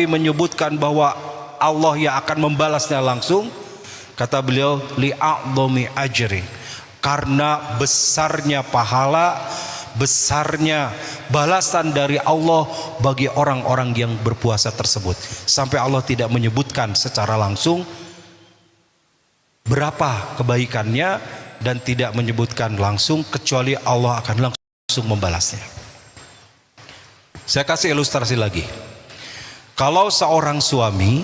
menyebutkan bahwa Allah yang akan membalasnya langsung, kata beliau li'a'dhami ajri, karena besarnya pahala, besarnya balasan dari Allah bagi orang-orang yang berpuasa tersebut. Sampai Allah tidak menyebutkan secara langsung berapa kebaikannya dan tidak menyebutkan langsung, kecuali Allah akan langsung membalasnya. Saya kasih ilustrasi lagi. Kalau seorang suami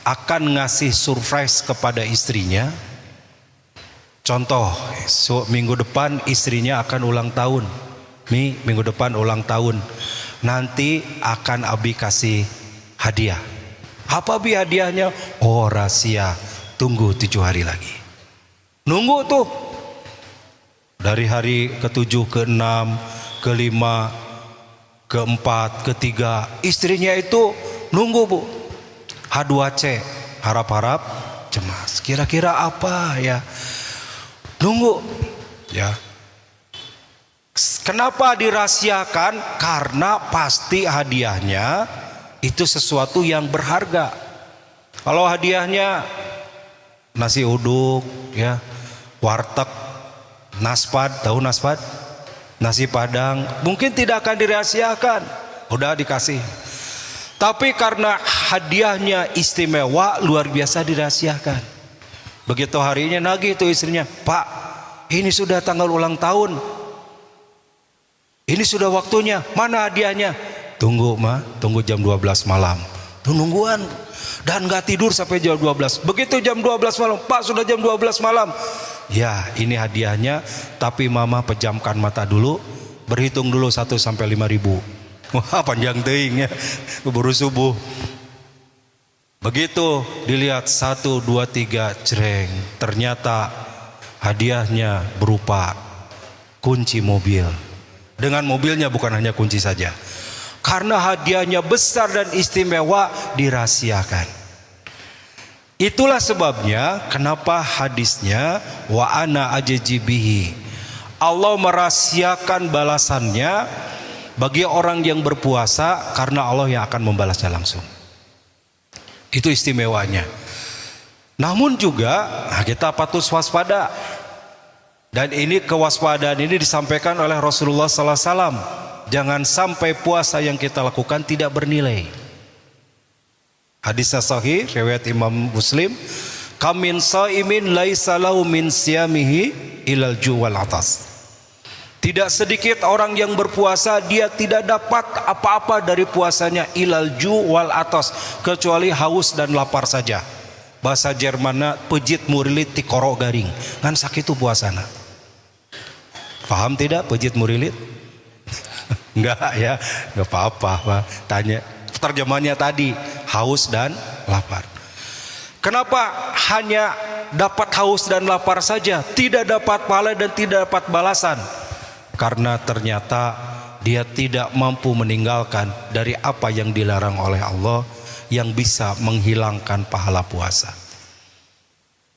akan ngasih surprise kepada istrinya, contoh minggu depan istrinya akan ulang tahun, minggu depan ulang tahun, nanti akan Abi kasih hadiah. Apa Abi hadiahnya? Oh rahasia, tunggu 7 hari lagi. Nunggu tuh dari hari ke-7, ke-6, ke-5, ke-4, ke-3, istrinya itu nunggu bu. H2C, harap-harap cemas, kira-kira apa ya, nunggu ya. Kenapa dirahasiakan? Karena pasti hadiahnya itu sesuatu yang berharga. Kalau hadiahnya nasi uduk ya, warteg, naspad, tahu naspad, nasi padang, mungkin tidak akan dirahasiakan, udah dikasih. Tapi karena hadiahnya istimewa, luar biasa dirahasiakan. Begitu harinya nagih itu istrinya, Pak, ini sudah tanggal ulang tahun, ini sudah waktunya, mana hadiahnya? Tunggu ma, tunggu jam 12 malam. Tuh nungguan dan gak tidur sampai jam 12. Begitu jam 12 malam, Pak sudah jam 12 malam. Ya ini hadiahnya, tapi mama pejamkan mata dulu, berhitung dulu 1 sampai 5.000. Wah panjang teing ya, keburu subuh. Begitu dilihat 1, 2, 3, jreng, ternyata hadiahnya berupa kunci mobil. Dengan mobilnya, bukan hanya kunci saja. Karena hadiahnya besar dan istimewa, dirahasiakan. Itulah sebabnya kenapa hadisnya wa ana ajajibihi, Allah merahasiakan balasannya bagi orang yang berpuasa, karena Allah yang akan membalasnya langsung. Itu istimewanya. Namun juga kita patut waspada. Dan ini kewaspadaan ini disampaikan oleh Rasulullah SAW. Jangan sampai puasa yang kita lakukan tidak bernilai. Hadisnya sahih, riwayat Imam Muslim. Kam min shaimin laisa lahu min siyamihi ilal ju' wal atas. Tidak sedikit orang yang berpuasa, dia tidak dapat apa-apa dari puasanya ilal ju' wal atas, kecuali haus dan lapar saja. Bahasa Jermannya pejit murilit tikoro garing, kan sakit itu puasana. Paham tidak pejit murilit? Enggak ya, enggak apa-apa. Tanya terjemahannya tadi, haus dan lapar. Kenapa hanya dapat haus dan lapar saja, tidak dapat pahala dan tidak dapat balasan? Karena ternyata dia tidak mampu meninggalkan dari apa yang dilarang oleh Allah, yang bisa menghilangkan pahala puasa.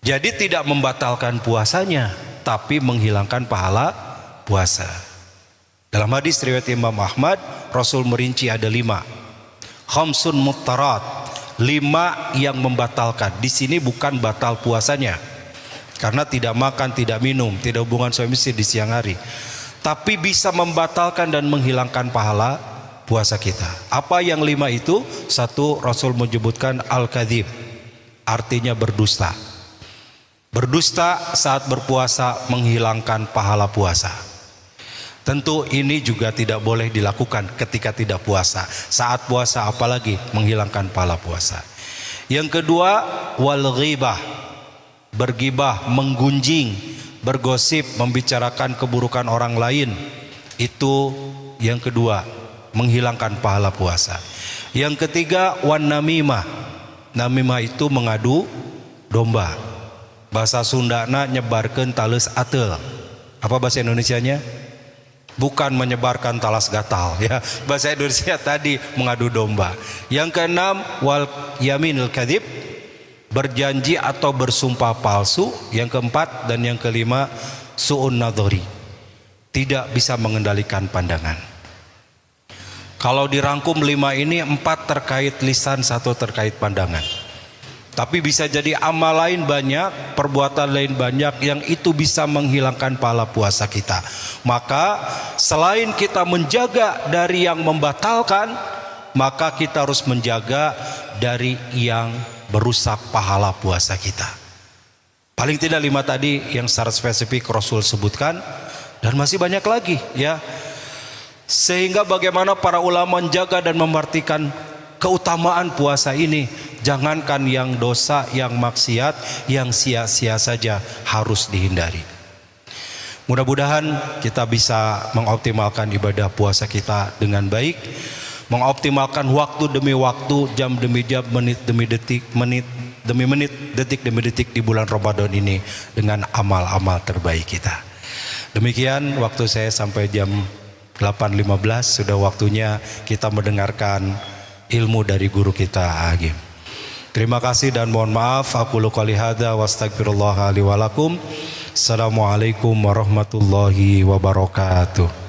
Jadi tidak membatalkan puasanya, tapi menghilangkan pahala puasa. Dalam hadis riwayat Imam Ahmad, Rasul merinci ada 5. Khamsun muttarat, 5 yang membatalkan. Di sini bukan batal puasanya, karena tidak makan, tidak minum, tidak hubungan suami istri di siang hari, tapi bisa membatalkan dan menghilangkan pahala puasa kita. Apa yang 5 itu? 1, Rasul menyebutkan al-kadzib, artinya berdusta. Berdusta saat berpuasa menghilangkan pahala puasa. Tentu ini juga tidak boleh dilakukan ketika tidak puasa. Saat puasa apalagi menghilangkan pahala puasa. Yang kedua, wal ghibah, bergibah, menggunjing, bergosip, membicarakan keburukan orang lain. Itu yang kedua, menghilangkan pahala puasa. Yang ketiga, wan namimah. Namimah itu mengadu domba. Bahasa Sundana nyebarkeun tales atel. Apa bahasa Indonesianya? Bukan menyebarkan talas gatal ya. Bahasa Indonesia tadi mengadu domba. Yang keenam, wal yaminul kadzib, berjanji atau bersumpah palsu. Yang keempat dan yang kelima, su'un nadhari, tidak bisa mengendalikan pandangan. Kalau dirangkum 5 ini, 4 terkait lisan, 1 terkait pandangan. Tapi bisa jadi amal lain banyak, perbuatan lain banyak yang itu bisa menghilangkan pahala puasa kita. Maka selain kita menjaga dari yang membatalkan, maka kita harus menjaga dari yang merusak pahala puasa kita. Paling tidak 5 tadi yang secara spesifik Rasul sebutkan, dan masih banyak lagi ya. Sehingga bagaimana para ulama menjaga dan memartikan keutamaan puasa ini. Jangankan yang dosa, yang maksiat, yang sia-sia saja harus dihindari. Mudah-mudahan kita bisa mengoptimalkan ibadah puasa kita dengan baik, mengoptimalkan waktu demi waktu, jam demi jam, menit demi detik, menit demi menit, detik demi detik di bulan Ramadan ini dengan amal-amal terbaik kita. Demikian waktu saya sampai jam 8.15, sudah waktunya kita mendengarkan ilmu dari guru kita Agim. Terima kasih dan mohon maaf. Aqulu qouli hadza wa astaghfirullah li wa lakum. Assalamualaikum warahmatullahi wabarakatuh.